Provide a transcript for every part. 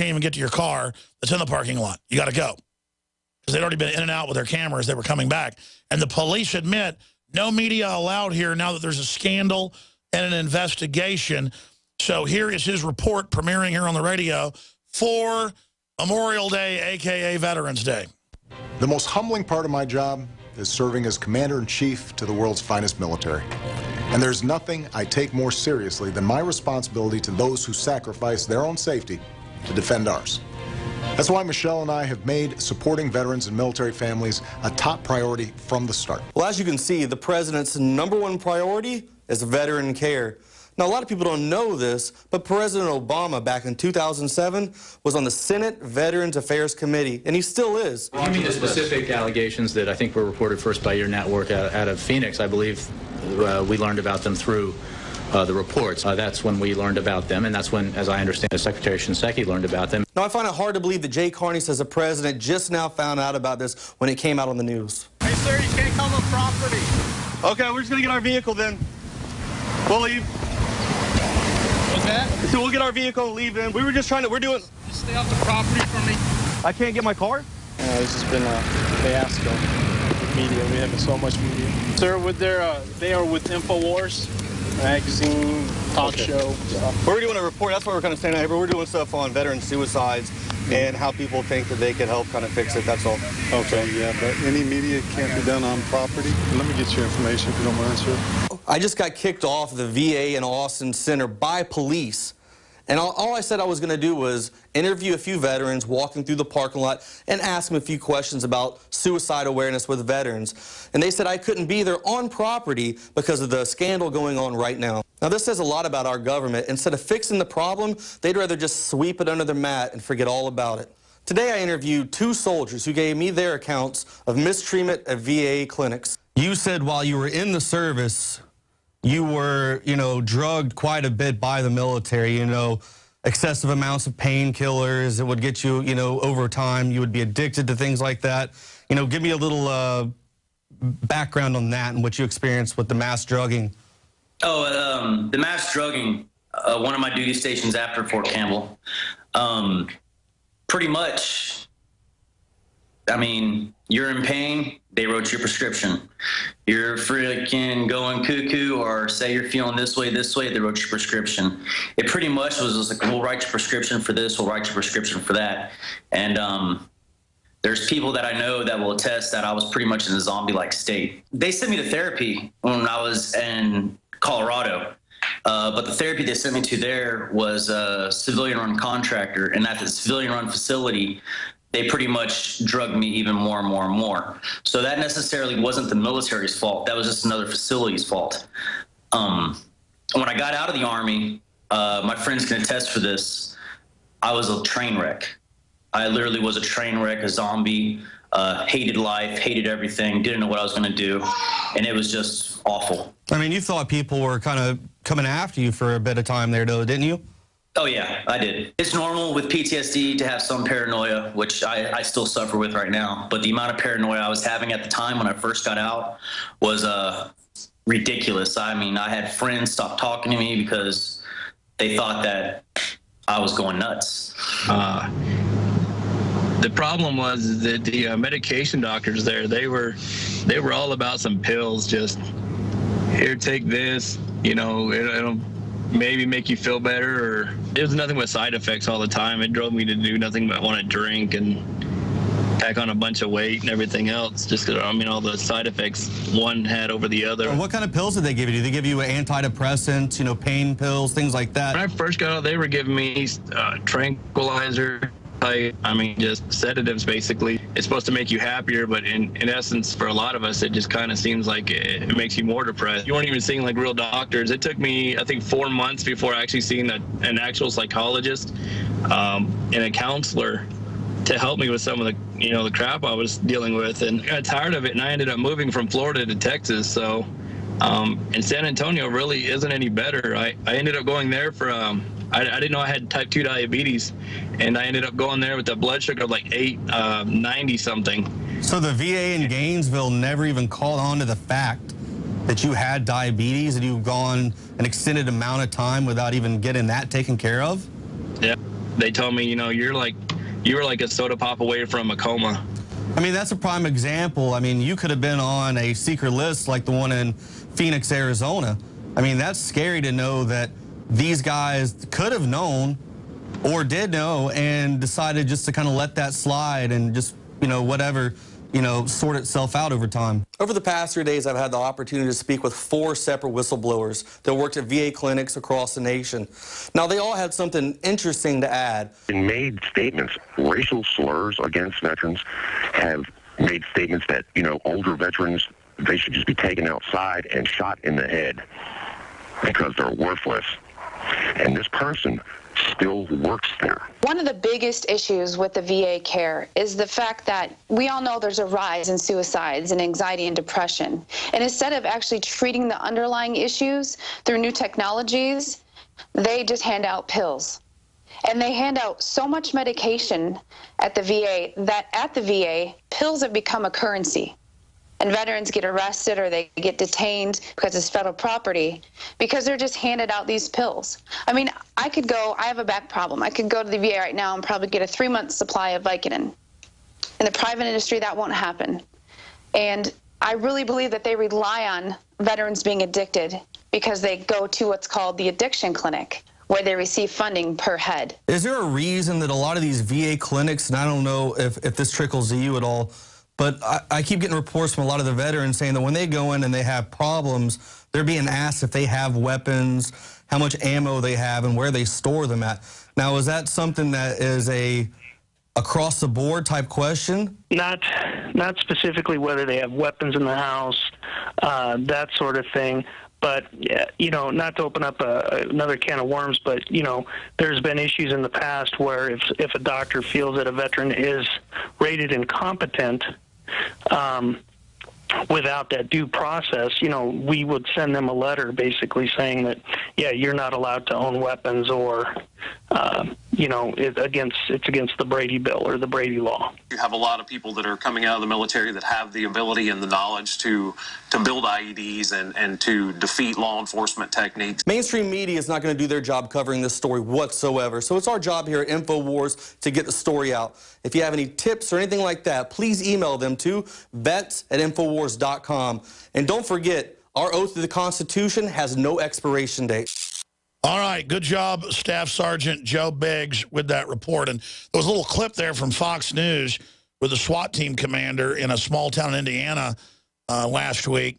can't even get to your car that's in the parking lot. You got to go. Because they'd already been in and out with their cameras. They were coming back. And the police admit no media allowed here now that there's a scandal and an investigation. So here is his report premiering here on the radio for Memorial Day, a.k.a. Veterans Day. The most humbling part of my job is serving as Commander-in-Chief to the world's finest military. And there's nothing I take more seriously than my responsibility to those who sacrifice their own safety to defend ours. That's why Michelle and I have made supporting veterans and military families a top priority from the start. Well, as you can see, the president's #1 priority is veteran care. Now, a lot of people don't know this, but President Obama back in 2007 was on the Senate Veterans Affairs Committee, and he still is. You mean the specific allegations that I think were reported first by your network out of Phoenix? I believe we learned about them through the reports. That's when we learned about them, and that's when, as I understand, Secretary Shinseki learned about them. Now, I find it hard to believe that Jay Carney says the president just now found out about this when it came out on the news. Hey, sir, you can't come on property. Okay, we're just going to get our vehicle then. We'll leave. What's that? So we'll get our vehicle and leave then. We were just trying to, Just stay off the property from me. I can't get my car? This has been a fiasco with media. We have so much media. Sir, they are with InfoWars, magazine, talk show. We're doing a report. That's why we're kind of standing out here. We're doing stuff on veteran suicides and how people think that they can help kind of fix it. That's all. Okay, yeah, but any media can't be done on property. Let me get your information if you don't mind, sir. I just got kicked off the VA in Austin Center by police. And all I said I was going to do was interview a few veterans walking through the parking lot and ask them a few questions about suicide awareness with veterans. And they said I couldn't be there on property because of the scandal going on right now. Now, this says a lot about our government. Instead of fixing the problem, they'd rather just sweep it under the mat and forget all about it. Today, I interviewed 2 soldiers who gave me their accounts of mistreatment at VA clinics. You said while you were in the service, you were, drugged quite a bit by the military, excessive amounts of painkillers. It would get you, over time, you would be addicted to things like that. Give me a little background on that and what you experienced with the mass drugging. Oh, the mass drugging, one of my duty stations after Fort Campbell, pretty much, I mean, you're in pain, they wrote your prescription. You're freaking going cuckoo, or say you're feeling this way, they wrote your prescription. It pretty much was just like, we'll write your prescription for this, we'll write your prescription for that. And there's people that I know that will attest that I was pretty much in a zombie-like state. They sent me to therapy when I was in Colorado. But the therapy they sent me to there was a civilian-run contractor, and at the civilian-run facility, they pretty much drugged me even more and more and more. So that necessarily wasn't the military's fault. That was just another facility's fault. When I got out of the Army, my friends can attest for this, I was a train wreck. I literally was a train wreck, a zombie, hated life, hated everything, didn't know what I was going to do, and it was just awful. I mean, you thought people were kind of coming after you for a bit of time there, though, didn't you? Oh, yeah, I did. It's normal with PTSD to have some paranoia, which I still suffer with right now. But the amount of paranoia I was having at the time when I first got out was ridiculous. I mean, I had friends stop talking to me because they thought that I was going nuts. The problem was that the medication doctors there, they were all about some pills, just here, take this, it'll maybe make you feel better, or it was nothing but side effects all the time. It drove me to do nothing but want to drink and pack on a bunch of weight and everything else, just because, all the side effects one had over the other. What kind of pills did they give you? Did they give you antidepressants, pain pills, things like that? When I first got out, they were giving me tranquilizer. Just sedatives, basically. It's supposed to make you happier, but in essence, for a lot of us, it just kind of seems like it makes you more depressed. You weren't even seeing like real doctors. It took me, I think, 4 months before actually seeing an actual psychologist and a counselor to help me with some of the, the crap I was dealing with. And I got tired of it, and I ended up moving from Florida to Texas. So, and San Antonio really isn't any better. I ended up going there for, I didn't know I had type 2 diabetes, and I ended up going there with a blood sugar of like 890 something. So the VA in Gainesville never even called on to the fact that you had diabetes and you've gone an extended amount of time without even getting that taken care of? Yeah. they told me, you know, you were like a soda pop away from a coma. I mean, that's a prime example. I mean, you could have been on a secret list like the one in Phoenix, Arizona. I mean, that's scary to know that these guys could have known or did know and decided just to kind of let that slide and just, you know, whatever, you know, sort itself out over time. Over the past 3 days, I've had the opportunity to speak with 4 separate whistleblowers that worked at VA clinics across the nation. Now, they all had something interesting to add. And made statements, racial slurs against veterans, have made statements that, you know, older veterans, they should just be taken outside and shot in the head because they're worthless. And this person still works there. One of the biggest issues with the VA care is the fact that we all know there's a rise in suicides and anxiety and depression. And instead of actually treating the underlying issues through new technologies, they just hand out pills. And they hand out so much medication at the VA that at the VA, pills have become a currency. And veterans get arrested or they get detained because it's federal property because they're just handed out these pills. I mean, I have a back problem. I could go to the VA right now and probably get a 3-month supply of Vicodin. In the private industry, that won't happen. And I really believe that they rely on veterans being addicted because they go to what's called the addiction clinic, where they receive funding per head. Is there a reason that a lot of these VA clinics, and I don't know if this trickles to you at all, but I keep getting reports from a lot of the veterans saying that when they go in and they have problems, they're being asked if they have weapons, how much ammo they have, and where they store them at. Now, is that something that is a across-the-board type question? Not specifically whether they have weapons in the house, that sort of thing. But, you know, not to open up another can of worms, but, you know, there's been issues in the past where if a doctor feels that a veteran is rated incompetent, without that due process, you know, we would send them a letter basically saying that, yeah, you're not allowed to own weapons or, you know, it's against the Brady Bill or the Brady Law. You have a lot of people that are coming out of the military that have the ability and the knowledge to build IEDs and to defeat law enforcement techniques. Mainstream media is not going to do their job covering this story whatsoever, so it's our job here at InfoWars to get the story out. If you have any tips or anything like that, please email them to vets@infowars.com. And don't forget, our oath to the Constitution has no expiration date. All right, good job, Staff Sergeant Joe Biggs, with that report. And there was a little clip there from Fox News with a SWAT team commander in a small town in Indiana last week.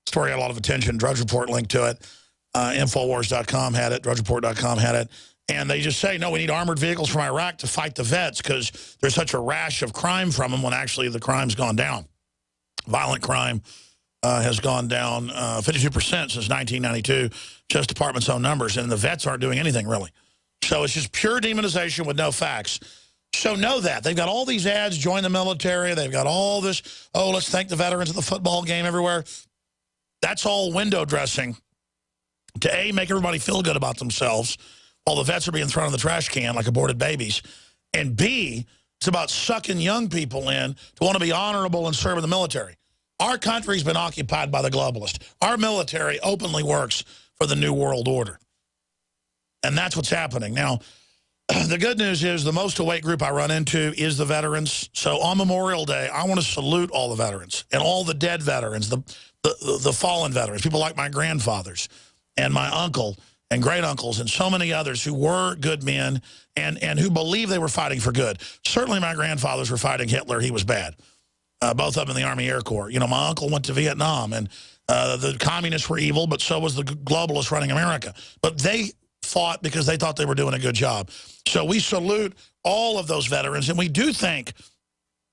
Story had a lot of attention. Drudge Report linked to it. Infowars.com had it. DrudgeReport.com had it. And they just say, no, we need armored vehicles from Iraq to fight the vets because there's such a rash of crime from them when actually the crime's gone down. Violent crime has gone down 52% since 1992, just Department's own numbers, and the vets aren't doing anything, really. So it's just pure demonization with no facts. So know that. They've got all these ads, join the military. They've got all this, oh, let's thank the veterans at the football game everywhere. That's all window dressing to, A, make everybody feel good about themselves while the vets are being thrown in the trash can like aborted babies. And B, it's about sucking young people in to want to be honorable and serve in the military. Our country's been occupied by the globalists. Our military openly works for the New World Order. And that's what's happening. Now, the good news is the most awake group I run into is the veterans. So on Memorial Day, I want to salute all the veterans and all the dead veterans, the fallen veterans, people like my grandfathers and my uncle and great uncles and so many others who were good men and who believed they were fighting for good. Certainly my grandfathers were fighting Hitler. He was bad. Both of them in the Army Air Corps. You know, my uncle went to Vietnam, and the communists were evil, but so was the globalists running America. But they fought because they thought they were doing a good job. So we salute all of those veterans, and we do thank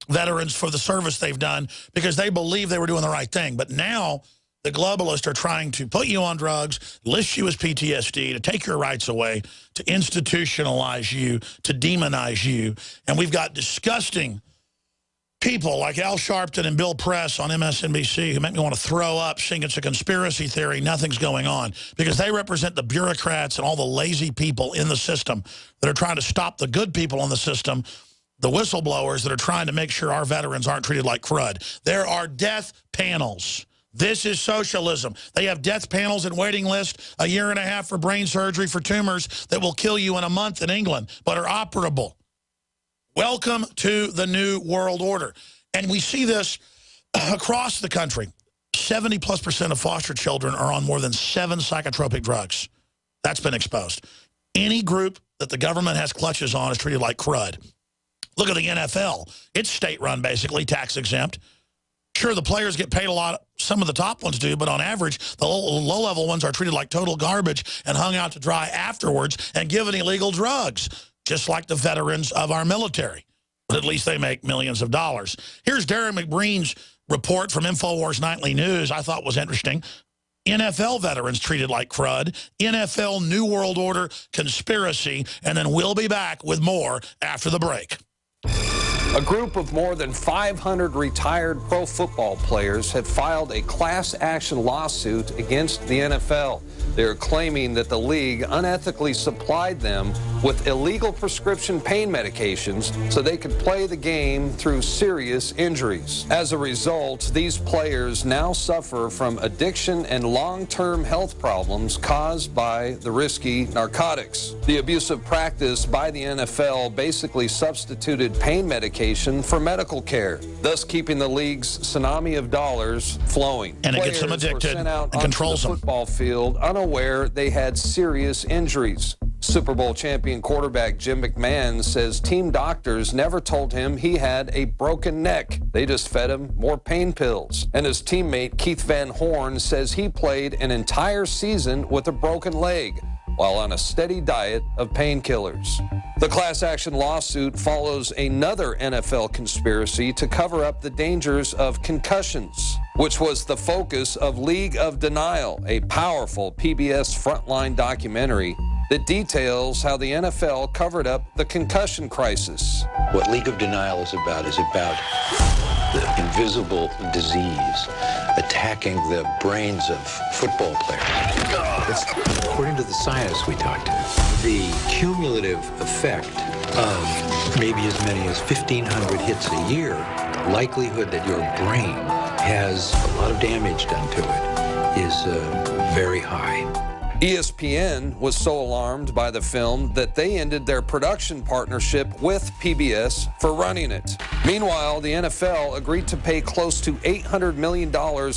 veterans for the service they've done because they believe they were doing the right thing. But now the globalists are trying to put you on drugs, list you as PTSD, to take your rights away, to institutionalize you, to demonize you. And we've got disgusting people like Al Sharpton and Bill Press on MSNBC who make me want to throw up, saying it's a conspiracy theory, nothing's going on, because they represent the bureaucrats and all the lazy people in the system that are trying to stop the good people in the system, the whistleblowers that are trying to make sure our veterans aren't treated like crud. There are death panels This is socialism. They have death panels and waiting lists, a year and a half for brain surgery for tumors that will kill you in a month in England, but are operable. Welcome to the New World Order. And we see this across the country. 70+% of foster children are on more than 7 psychotropic drugs. That's been exposed. Any group that the government has clutches on is treated like crud. Look at the NFL. It's state-run, basically, tax-exempt. Sure, the players get paid a lot. Some of the top ones do, but on average, the low-level ones are treated like total garbage and hung out to dry afterwards and given illegal drugs, just like the veterans of our military. But at least they make millions of dollars. Here's Darren McBreen's report from InfoWars Nightly News I thought was interesting. NFL veterans treated like crud, NFL New World Order conspiracy, and then we'll be back with more after the break. A group of more than 500 retired pro football players have filed a class action lawsuit against the NFL. They're claiming that the league unethically supplied them with illegal prescription pain medications so they could play the game through serious injuries. As a result, these players now suffer from addiction and long-term health problems caused by the risky narcotics. The abusive practice by the NFL basically substituted pain medication for medical care, thus keeping the league's tsunami of dollars flowing. And it gets them addicted and controls them. Football field unaware they had serious injuries. Super Bowl champion quarterback Jim McMahon says team doctors never told him he had a broken neck. They just fed him more pain pills. And his teammate Keith Van Horn says he played an entire season with a broken leg while on a steady diet of painkillers. The class action lawsuit follows another NFL conspiracy to cover up the dangers of concussions, which was the focus of League of Denial, a powerful PBS Frontline documentary that details how the NFL covered up the concussion crisis. What League of Denial is about the invisible disease attacking the brains of football players. According to the scientists we talked to, the cumulative effect of maybe as many as 1,500 hits a year, the likelihood that your brain has a lot of damage done to it is very high. ESPN was so alarmed by the film that they ended their production partnership with PBS for running it. Meanwhile, the NFL agreed to pay close to $800 million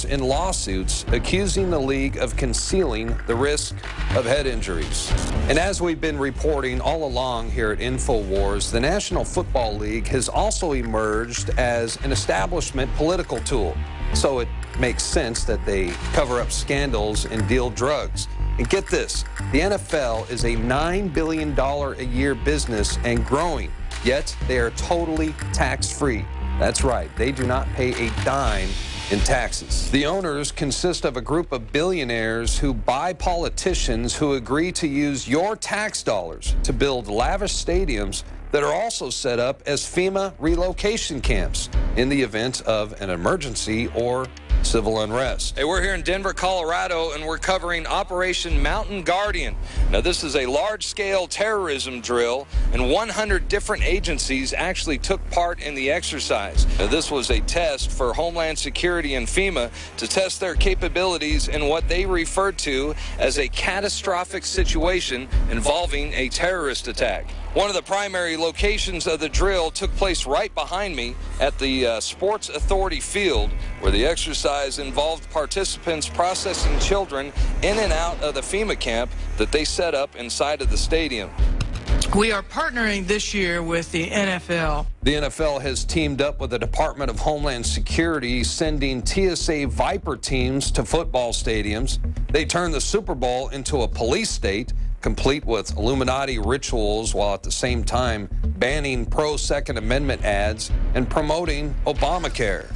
in lawsuits accusing the league of concealing the risk of head injuries. And as we've been reporting all along here at InfoWars, the National Football League has also emerged as an establishment political tool. So it makes sense that they cover up scandals and deal drugs. And get this, the NFL is a $9 billion a year business and growing, yet they are totally tax-free. That's right, they do not pay a dime in taxes. The owners consist of a group of billionaires who buy politicians who agree to use your tax dollars to build lavish stadiums that are also set up as FEMA relocation camps in the event of an emergency or civil unrest. Hey, we're here in Denver, Colorado, and we're covering Operation Mountain Guardian. Now, this is a large-scale terrorism drill, and 100 different agencies actually took part in the exercise. Now, this was a test for Homeland Security and FEMA to test their capabilities in what they referred to as a catastrophic situation involving a terrorist attack. One of the primary locations of the drill took place right behind me at the Sports Authority field, where the exercise involved participants processing children in and out of the FEMA camp that they set up inside of the stadium. We are partnering this year with the NFL. The NFL has teamed up with the Department of Homeland Security, sending TSA Viper teams to football stadiums. They turned the Super Bowl into a police state, complete with Illuminati rituals, while at the same time banning pro-Second Amendment ads and promoting Obamacare.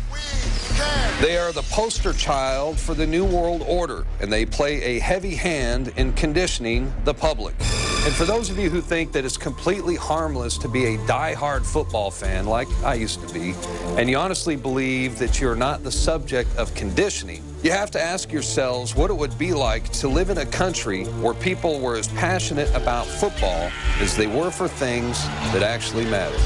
They are the poster child for the New World Order, and they play a heavy hand in conditioning the public. And for those of you who think that it's completely harmless to be a die-hard football fan, like I used to be, and you honestly believe that you're not the subject of conditioning, you have to ask yourselves what it would be like to live in a country where people were as passionate about football as they were for things that actually matter.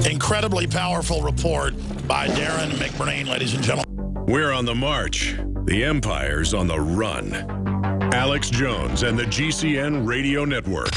Incredibly powerful report by Darren McBreen, ladies and gentlemen. We're on the march. The Empire's on the run. Alex Jones and the GCN Radio Network.